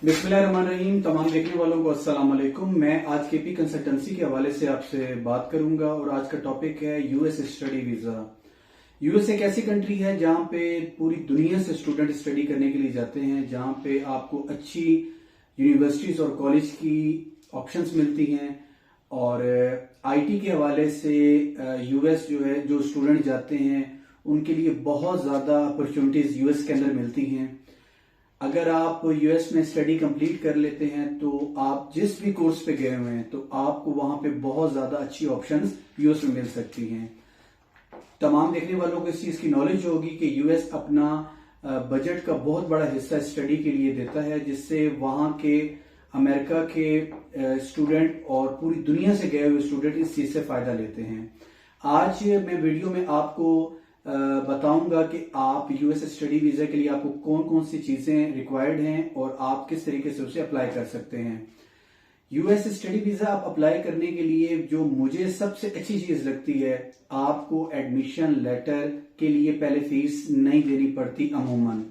बिस्मिल्लाहिर्रहमानिर्रहीम। तमाम देखने वालों को अस्सलाम वालेकुम। मैं आज केपी कंसल्टेंसी के हवाले से आपसे बात करूंगा और आज का टॉपिक है यूएस स्टडी वीजा। यूएस एक ऐसी कंट्री है जहां पे पूरी दुनिया से स्टूडेंट स्टडी करने के लिए जाते हैं, जहां पे आपको अच्छी यूनिवर्सिटीज और कॉलेज की ऑप्शंस मिलती हैं और आईटी के हवाले से यूएस जो है, जो स्टूडेंट जाते हैं उनके लिए बहुत ज्यादा अपॉर्चुनिटीज यूएस के अंदर मिलती हैं। अगर आप यूएस में स्टडी कंप्लीट कर लेते हैं तो आप जिस भी कोर्स पे गए हुए हैं तो आपको वहां पे बहुत ज्यादा अच्छी ऑप्शंस यूएस में मिल सकती हैं। तमाम देखने वालों को इस चीज की नॉलेज होगी कि यूएस अपना बजट का बहुत बड़ा हिस्सा स्टडी के लिए देता है, जिससे वहां के अमेरिका के स्टूडेंट और पूरी दुनिया से गए हुए स्टूडेंट इस चीज से फायदा लेते हैं। आज मैं वीडियो में आपको बताऊंगा कि आप यूएस स्टडी वीजा के लिए आपको कौन कौन सी चीजें रिक्वायर्ड हैं और आप किस तरीके से उसे अप्लाई कर सकते हैं। यूएस स्टडी वीजा आप अप्लाई करने के लिए जो मुझे सबसे अच्छी चीज लगती है, आपको एडमिशन लेटर के लिए पहले फीस नहीं देनी पड़ती अमूमन।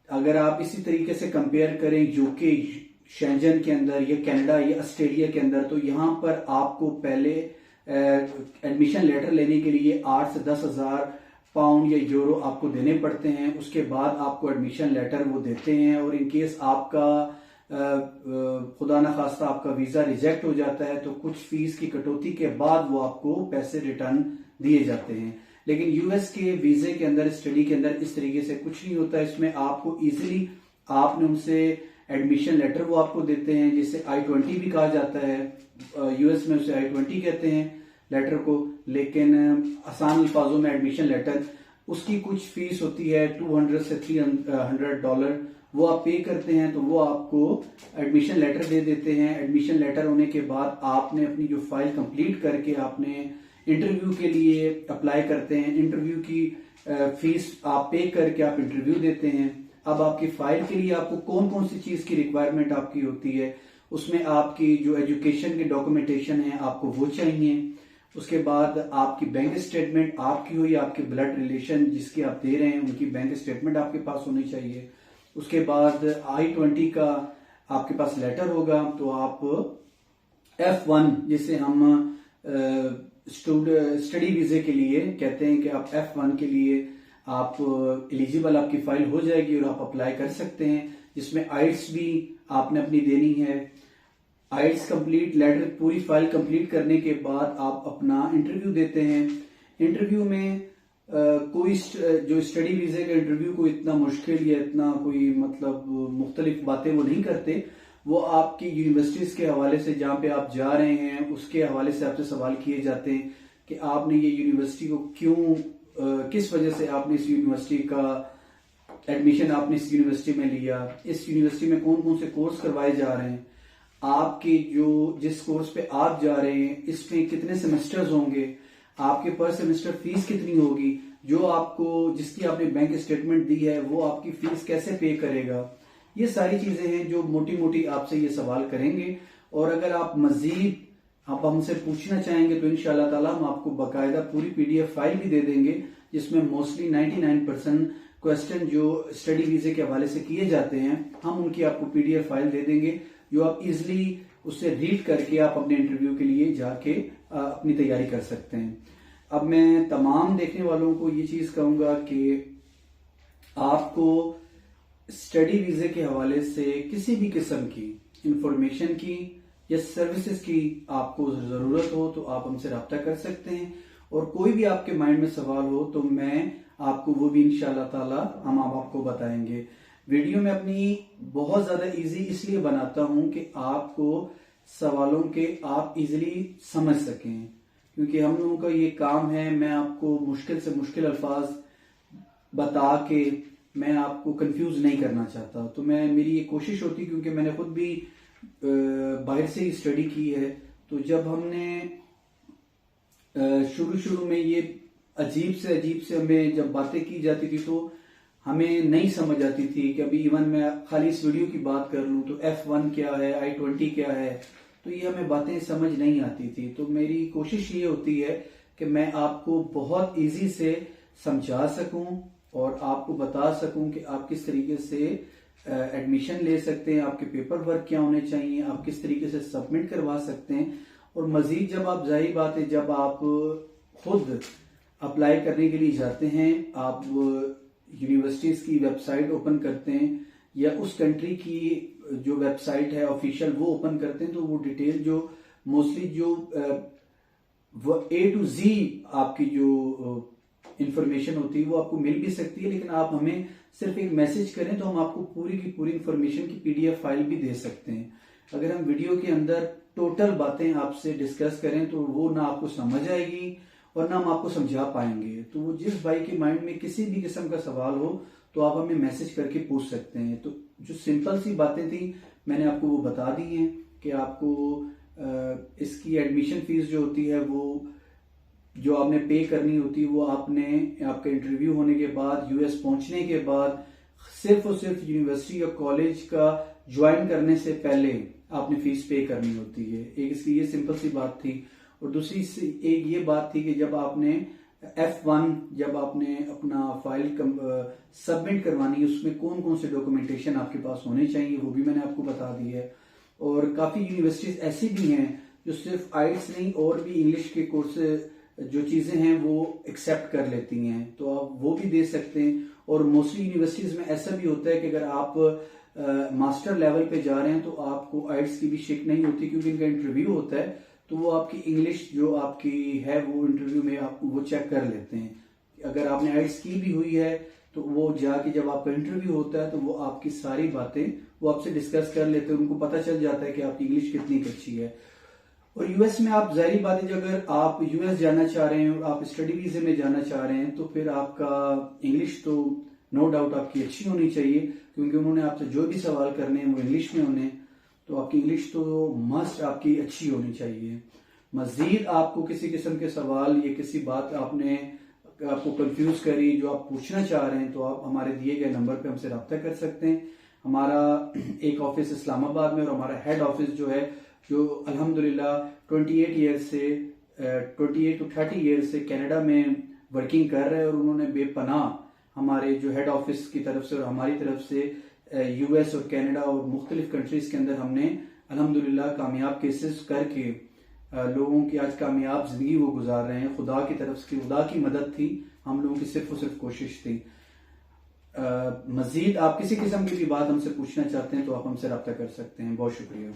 अगर आप इसी तरीके से कंपेयर करें यूके, शेंजन के अंदर या कनाडा या ऑस्ट्रेलिया के अंदर, तो यहां पर आपको पहले एडमिशन लेटर लेने के लिए 8 से 10 हजार पाउंड या यूरो आपको देने पड़ते हैं। उसके बाद आपको एडमिशन लेटर वो देते हैं और इन केस आपका खुदा न खास्ता आपका वीजा रिजेक्ट हो जाता है तो कुछ फीस की कटौती के बाद वो आपको पैसे रिटर्न दिए जाते हैं। लेकिन यूएस के वीजे के अंदर, स्टडी के अंदर इस तरीके से कुछ नहीं होता। इसमें आपको इजीली आपने उनसे एडमिशन लेटर वो आपको देते हैं, जिसे I-20 भी कहा जाता है। यूएस में उसे I-20 कहते हैं लेटर को, लेकिन आसान अल्फाजों में एडमिशन लेटर, उसकी कुछ फीस होती है $200 से $300, वो आप पे करते हैं तो वो आपको एडमिशन लेटर दे देते हैं। एडमिशन लेटर होने के बाद आपने अपनी जो फाइल कंप्लीट करके आपने इंटरव्यू के लिए अप्लाई करते हैं। इंटरव्यू की फीस आप पे करके आप इंटरव्यू देते हैं। अब आपकी फाइल के लिए आपको कौन कौन सी चीज की रिक्वायरमेंट आपकी होती है, उसमें आपकी जो एजुकेशन की डॉक्यूमेंटेशन है आपको वो चाहिए। उसके बाद आपकी बैंक स्टेटमेंट आपकी हो या आपके ब्लड रिलेशन जिसकी आप दे रहे हैं उनकी बैंक स्टेटमेंट आपके पास होनी चाहिए। उसके बाद I-20 का आपके पास लेटर होगा, तो आप F1 जिसे हम स्टडी वीजे के लिए कहते हैं कि आप F1 के लिए आप एलिजिबल आपकी फाइल हो जाएगी और आप अप्लाई कर सकते हैं, जिसमें आइट्स भी आपने अपनी देनी है। आइट्स कंप्लीट लेटर, पूरी फाइल कंप्लीट करने के बाद आप अपना इंटरव्यू देते हैं। इंटरव्यू में कोई जो स्टडी वीजे का इंटरव्यू कोई इतना मुश्किल या इतना कोई मतलब मुख्तलिफ बातें वो नहीं करते। वो आपकी यूनिवर्सिटीज के हवाले से, जहां पे आप जा रहे हैं उसके हवाले से आपसे सवाल किए जाते हैं कि आपने ये यूनिवर्सिटी को क्यों, किस वजह से आपने इस यूनिवर्सिटी का एडमिशन आपने इस यूनिवर्सिटी में लिया, इस यूनिवर्सिटी में कौन कौन से कोर्स करवाए जा रहे हैं, आपके जो जिस कोर्स पे आप जा रहे हैं इसमें कितने सेमेस्टर्स होंगे, आपके पर सेमेस्टर फीस कितनी होगी, जो आपको जिसकी आपने बैंक स्टेटमेंट दी है वो आपकी फीस कैसे पे करेगा। ये सारी चीजें हैं जो मोटी मोटी आपसे ये सवाल करेंगे। और अगर आप मजीद आप हमसे पूछना चाहेंगे तो इंशाल्लाह ताला हम आपको बाकायदा पूरी PDF फाइल भी दे देंगे, जिसमें मोस्टली 99% क्वेश्चन जो स्टडी वीजे के हवाले से किए जाते हैं हम उनकी आपको PDF फाइल दे देंगे, जो आप इजिली उससे रीड करके आप अपने इंटरव्यू के लिए जाके अपनी तैयारी कर सकते हैं। अब मैं तमाम देखने वालों को ये चीज कहूंगा कि आपको स्टडी वीजे के हवाले से किसी भी किस्म की इंफॉर्मेशन की या सर्विसेज की आपको जरूरत हो तो आप हमसे रब्ता कर सकते हैं, और कोई भी आपके माइंड में सवाल हो तो मैं आपको वो भी इंशाल्लाह ताला हम आपको बताएंगे। वीडियो में अपनी बहुत ज्यादा इजी इसलिए बनाता हूं कि आपको सवालों के आप इजीली समझ सकें, क्योंकि हम लोगों का ये काम है, मैं आपको मुश्किल से मुश्किल अल्फाज बता के मैं आपको कंफ्यूज नहीं करना चाहता। तो मेरी ये कोशिश होती, क्योंकि मैंने खुद भी बाहर से ही स्टडी की है, तो जब हमने शुरू में ये अजीब से हमें जब बातें की जाती थी तो हमें नहीं समझ आती थी कि अभी इवन मैं खाली इस वीडियो की बात कर लूं तो F1 क्या है, I-20 क्या है, तो ये हमें बातें समझ नहीं आती थी। तो मेरी कोशिश ये होती है कि मैं आपको बहुत इजी से समझा सकूं और आपको बता सकूं कि आप किस तरीके से एडमिशन ले सकते हैं, आपके पेपर वर्क क्या होने चाहिए, आप किस तरीके से सबमिट करवा सकते हैं। और मजीद जब आप, जाहिर बात है, जब आप खुद अप्लाई करने के लिए जाते हैं, आप यूनिवर्सिटीज की वेबसाइट ओपन करते हैं या उस कंट्री की जो वेबसाइट है ऑफिशियल वो ओपन करते हैं, तो वो डिटेल जो मोस्टली जो A to Z आपकी जो इंफॉर्मेशन होती है वो आपको मिल भी सकती है, लेकिन आप हमें सिर्फ एक मैसेज करें तो हम आपको पूरी की पूरी इंफॉर्मेशन की PDF फाइल भी दे सकते हैं। अगर हम वीडियो के अंदर टोटल बातें आपसे डिस्कस करें तो वो ना आपको समझ आएगी और ना हम आपको समझा पाएंगे। तो वो जिस भाई के माइंड में किसी भी किस्म का सवाल हो तो आप हमें मैसेज करके पूछ सकते हैं। तो जो सिंपल सी बातें थी मैंने आपको वो बता दी हैं कि आपको इसकी एडमिशन फीस जो होती है वो जो आपने पे करनी होती है वो आपने आपका इंटरव्यू होने के बाद, US पहुंचने के बाद, सिर्फ और सिर्फ यूनिवर्सिटी या कॉलेज का ज्वाइन करने से पहले आपने फीस पे करनी होती है। एक इसकी ये सिंपल सी बात थी। और दूसरी एक ये बात थी कि जब आपने F1 जब आपने अपना फाइल सबमिट करवानी है उसमें कौन कौन से डॉक्यूमेंटेशन आपके पास होने चाहिए वो भी मैंने आपको बता दी है। और काफी यूनिवर्सिटीज ऐसी भी हैं जो सिर्फ आइल्स नहीं और भी इंग्लिश के कोर्स जो चीजें हैं वो एक्सेप्ट कर लेती हैं, तो आप वो भी दे सकते हैं। और मोस्टली यूनिवर्सिटीज में ऐसा भी होता है कि अगर आप मास्टर लेवल पे जा रहे हैं तो आपको आइल्स की भी शिक नहीं होती, क्योंकि इनका इंटरव्यू होता है तो वो आपकी इंग्लिश जो आपकी है वो इंटरव्यू में आप वो चेक कर लेते हैं। अगर आपने आइल्स की भी हुई है तो वो जाके जब आपका इंटरव्यू होता है तो वो आपकी सारी बातें वो आपसे डिस्कस कर लेते हैं, उनको पता चल जाता है कि आपकी इंग्लिश कितनी अच्छी है। और US में आप, जाहिर बात है, अगर आप US जाना चाह रहे हैं और आप स्टडी वीजे में जाना चाह रहे हैं तो फिर आपका इंग्लिश तो नो डाउट आपकी अच्छी होनी चाहिए, क्योंकि उन्होंने आपसे जो भी सवाल करने हैं वो इंग्लिश में होने, तो आपकी इंग्लिश तो मस्ट आपकी अच्छी होनी चाहिए। मजीद आपको किसी किस्म के सवाल या किसी बात आपको कंफ्यूज करी जो आप पूछना चाह रहे हैं तो आप हमारे दिए गए नंबर पे हमसे रब्ता कर सकते हैं। हमारा एक ऑफिस इस्लामाबाद में और हमारा हेड ऑफिस जो है जो अल्हम्दुलिल्लाह 28 to 30 ईयर्स से कनाडा में वर्किंग कर रहे हैं, और उन्होंने बेपनाह हमारे जो हेड ऑफिस की तरफ से और हमारी तरफ से US और कनाडा और मुख्तलिफ कंट्रीज के अंदर हमने अल्हम्दुलिल्लाह कामयाब केसेस करके लोगों की आज कामयाब जिंदगी वो गुजार रहे हैं। खुदा की तरफ से, खुदा की मदद थी, हम लोगों की सिर्फ और सिर्फ कोशिश थी। मजीद आप किसी किस्म की भी बात हमसे पूछना चाहते हैं तो आप हमसे रब्ता कर सकते हैं। बहुत शुक्रिया।